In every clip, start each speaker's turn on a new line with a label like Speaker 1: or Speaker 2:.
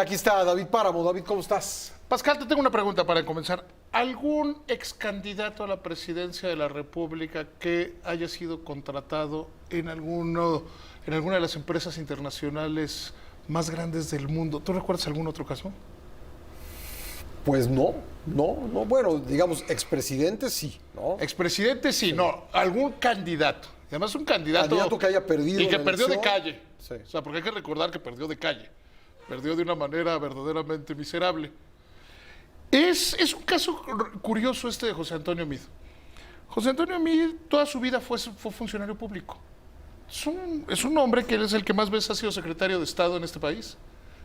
Speaker 1: aquí está David Páramo. David, ¿cómo estás?
Speaker 2: Pascal, te tengo una pregunta para comenzar. ¿Algún ex candidato a la presidencia de la República que haya sido contratado en alguna de las empresas internacionales más grandes del mundo? ¿Tú recuerdas algún otro caso?
Speaker 1: Pues no. Bueno, digamos, expresidente sí, ¿no?
Speaker 2: Expresidente sí, no. Algún candidato. Y además un candidato
Speaker 1: Que haya perdido
Speaker 2: y que
Speaker 1: la
Speaker 2: perdió de
Speaker 1: elección.
Speaker 2: calle.
Speaker 1: Sí.
Speaker 2: O sea, porque hay que recordar que perdió de calle. Perdió de una manera verdaderamente miserable. Es un caso curioso este de José Antonio Meade. José Antonio Meade toda su vida fue funcionario público. Es un hombre que es el que más veces ha sido secretario de Estado en este país.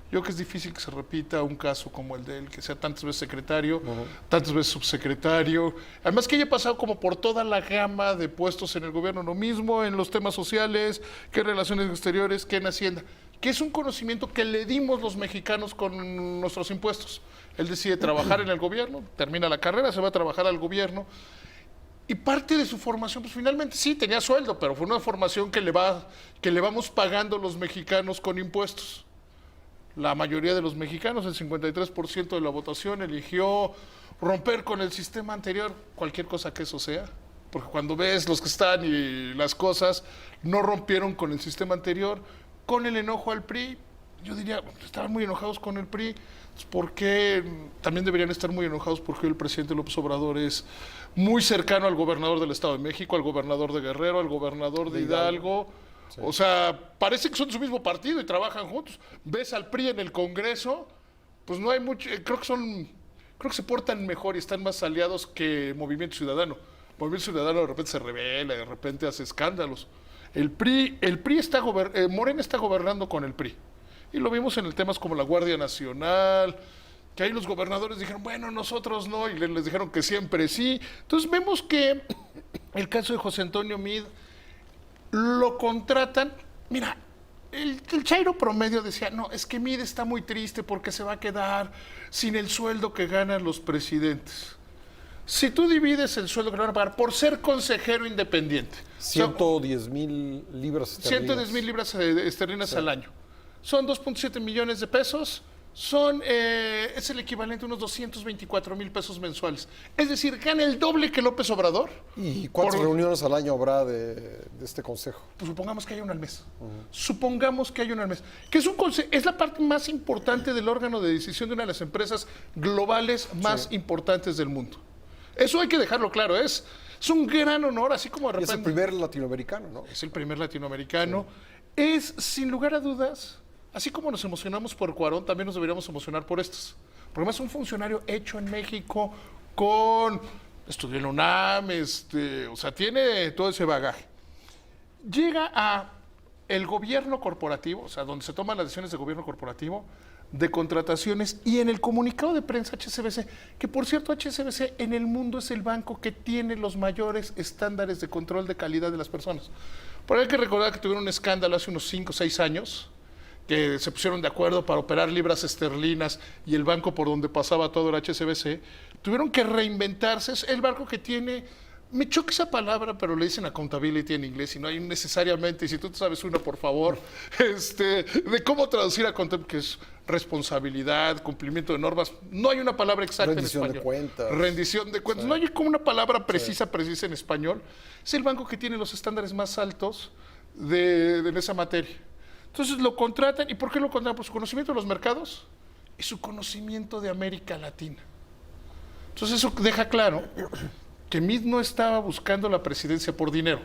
Speaker 2: Yo creo que es difícil que se repita un caso como el de él, que sea tantas veces secretario, tantas veces subsecretario. Además que haya pasado como por toda la gama de puestos en el gobierno, lo mismo en los temas sociales, que en relaciones exteriores, que en Hacienda, que es un conocimiento que le dimos los mexicanos con nuestros impuestos. Él decide trabajar en el gobierno, termina la carrera, se va a trabajar al gobierno. Y parte de su formación, pues finalmente sí, tenía sueldo, pero fue una formación que le vamos pagando los mexicanos con impuestos. La mayoría de los mexicanos, el 53% de la votación, eligió romper con el sistema anterior, cualquier cosa que eso sea. Porque cuando ves los que están y las cosas, no rompieron con el sistema anterior, con el enojo al PRI. Yo diría, estaban muy enojados con el PRI, ¿por qué también deberían estar muy enojados? Porque el presidente López Obrador es muy cercano al gobernador del Estado de México, al gobernador de Guerrero, al gobernador de Hidalgo. Sí. O sea, parece que son de su mismo partido y trabajan juntos. Ves al PRI en el Congreso, pues no hay mucho, creo que se portan mejor y están más aliados que Movimiento Ciudadano. Movimiento Ciudadano de repente se rebela, de repente hace escándalos. El PRI está Morena está gobernando con el PRI. Y lo vimos en temas como la Guardia Nacional, que ahí los gobernadores dijeron, bueno, nosotros no, y les dijeron que siempre sí. Entonces vemos que el caso de José Antonio Meade lo contratan. Mira, el chairo promedio decía, no, es que Meade está muy triste porque se va a quedar sin el sueldo que ganan los presidentes. Si tú divides el sueldo que le van a pagar por ser consejero independiente.
Speaker 1: 110,000 libras esterlinas.
Speaker 2: 110,000 libras esterlinas
Speaker 1: Sí.
Speaker 2: al año. Son 2.7 millones de pesos. Es el equivalente a unos 224,000 pesos mensuales. Es decir, gana el doble que López Obrador.
Speaker 1: ¿Y cuántas reuniones al año habrá de este consejo?
Speaker 2: Pues supongamos que haya una al mes. Supongamos que haya una al mes. Que es la parte más importante del órgano de decisión de una de las empresas globales más importantes del mundo. Eso hay que dejarlo claro. Es un gran honor, así como de repente...
Speaker 1: Y es el primer latinoamericano, ¿no?
Speaker 2: Es el primer latinoamericano. Sí. Es, sin lugar a dudas... Así como nos emocionamos por Cuarón, también nos deberíamos emocionar por estos. Porque además es un funcionario hecho en México, estudió en la UNAM, o sea, tiene todo ese bagaje. Llega a el gobierno corporativo, o sea, donde se toman las decisiones de gobierno corporativo, de contrataciones, y en el comunicado de prensa HSBC, que por cierto HSBC en el mundo es el banco que tiene los mayores estándares de control de calidad de las personas. Pero hay que recordar que tuvieron un escándalo hace unos 5 o 6 años, que se pusieron de acuerdo para operar libras esterlinas y el banco por donde pasaba todo era HSBC, tuvieron que reinventarse. Es el banco que tiene, me choca esa palabra, pero le dicen accountability en inglés y no hay necesariamente, y si tú sabes una, por favor, de cómo traducir accountability, que es responsabilidad, cumplimiento de normas, no hay una palabra exacta en español.
Speaker 1: Rendición de cuentas.
Speaker 2: Rendición de cuentas, sí. No hay como una palabra precisa en español. Es el banco que tiene los estándares más altos de esa materia. Entonces lo contratan. ¿Y por qué lo contratan? Por su conocimiento de los mercados y su conocimiento de América Latina. Entonces eso deja claro que Meade no estaba buscando la presidencia por dinero.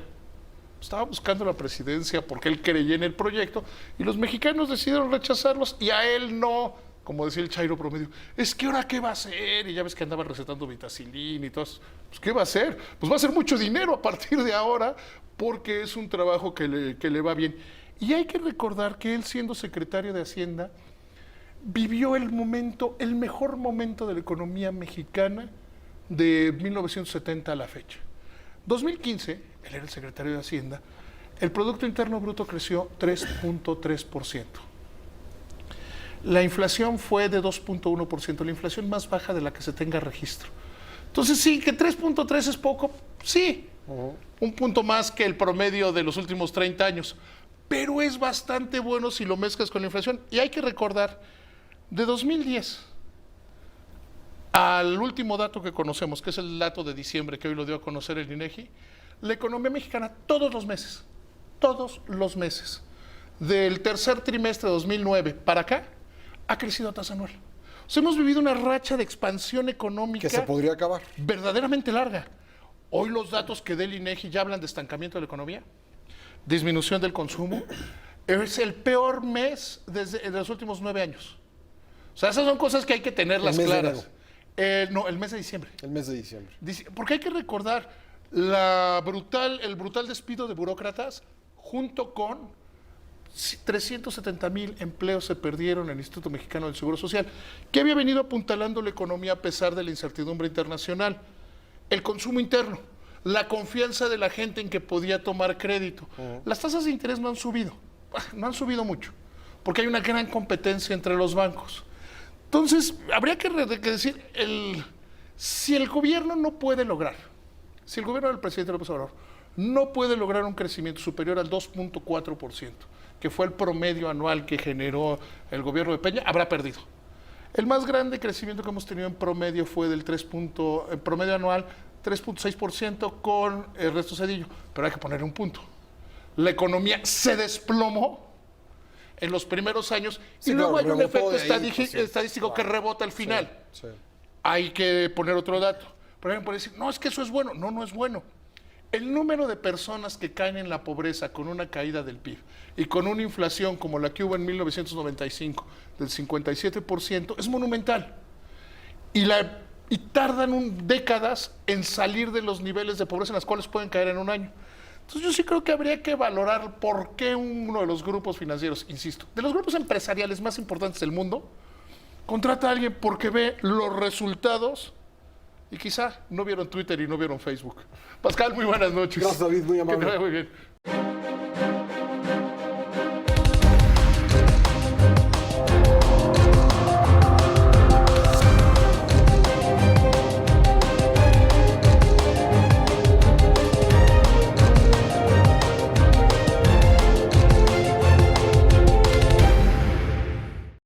Speaker 2: Estaba buscando la presidencia porque él creía en el proyecto y los mexicanos decidieron rechazarlos y a él no, como decía el chairo promedio, es que ahora qué va a hacer, y ya ves que andaba recetando vitacilina y todo eso. Pues ¿qué va a hacer? Pues va a hacer mucho dinero a partir de ahora porque es un trabajo que le va bien. Y hay que recordar que él, siendo secretario de Hacienda, vivió el mejor momento de la economía mexicana de 1970 a la fecha. 2015, él era el secretario de Hacienda, el Producto Interno Bruto creció 3.3%. La inflación fue de 2.1%, la inflación más baja de la que se tenga registro. Entonces sí, que 3.3 es poco, sí, un punto más que el promedio de los últimos 30 años. Pero es bastante bueno si lo mezclas con la inflación. Y hay que recordar, De 2010 al último dato que conocemos, que es el dato de diciembre, que hoy lo dio a conocer el INEGI, la economía mexicana todos los meses, del tercer trimestre de 2009 para acá, ha crecido a tasa anual. O sea, hemos vivido una racha de expansión económica
Speaker 1: Que se podría acabar.
Speaker 2: verdaderamente larga. Hoy los datos que dé el INEGI ya hablan de estancamiento de la economía, disminución del consumo. Es el peor mes de los últimos 9 años. O sea, esas son cosas que hay que tenerlas
Speaker 1: El mes de
Speaker 2: claras. No, el mes de diciembre.
Speaker 1: El mes de diciembre.
Speaker 2: Porque hay que recordar el brutal despido de burócratas junto con 370,000 empleos se perdieron en el Instituto Mexicano del Seguro Social, que había venido apuntalando la economía a pesar de la incertidumbre internacional. El consumo interno, la confianza de la gente en que podía tomar crédito. Las tasas de interés no han subido mucho, porque hay una gran competencia entre los bancos. Entonces, habría que decir, si el gobierno del presidente López Obrador no puede lograr un crecimiento superior al 2.4%, que fue el promedio anual que generó el gobierno de Peña, habrá perdido. El más grande crecimiento que hemos tenido en promedio fue del promedio anual 3.6% con Ernesto Zedillo, pero hay que ponerle un punto. La economía se desplomó en los primeros años y luego hay un efecto estadístico que rebota al final.
Speaker 1: Sí.
Speaker 2: Hay que poner otro dato. Por ejemplo, decir, no, es que eso es bueno. No, no es bueno. El número de personas que caen en la pobreza con una caída del PIB y con una inflación como la que hubo en 1995 del 57% es monumental. Y tardan décadas en salir de los niveles de pobreza en los cuales pueden caer en un año. Entonces yo sí creo que habría que valorar por qué uno de los grupos financieros, insisto, de los grupos empresariales más importantes del mundo, contrata a alguien porque ve los resultados y quizá no vieron Twitter y no vieron Facebook. Pascal, muy buenas noches.
Speaker 1: Gracias, David, muy
Speaker 2: Que te
Speaker 1: amable.
Speaker 2: vaya muy bien.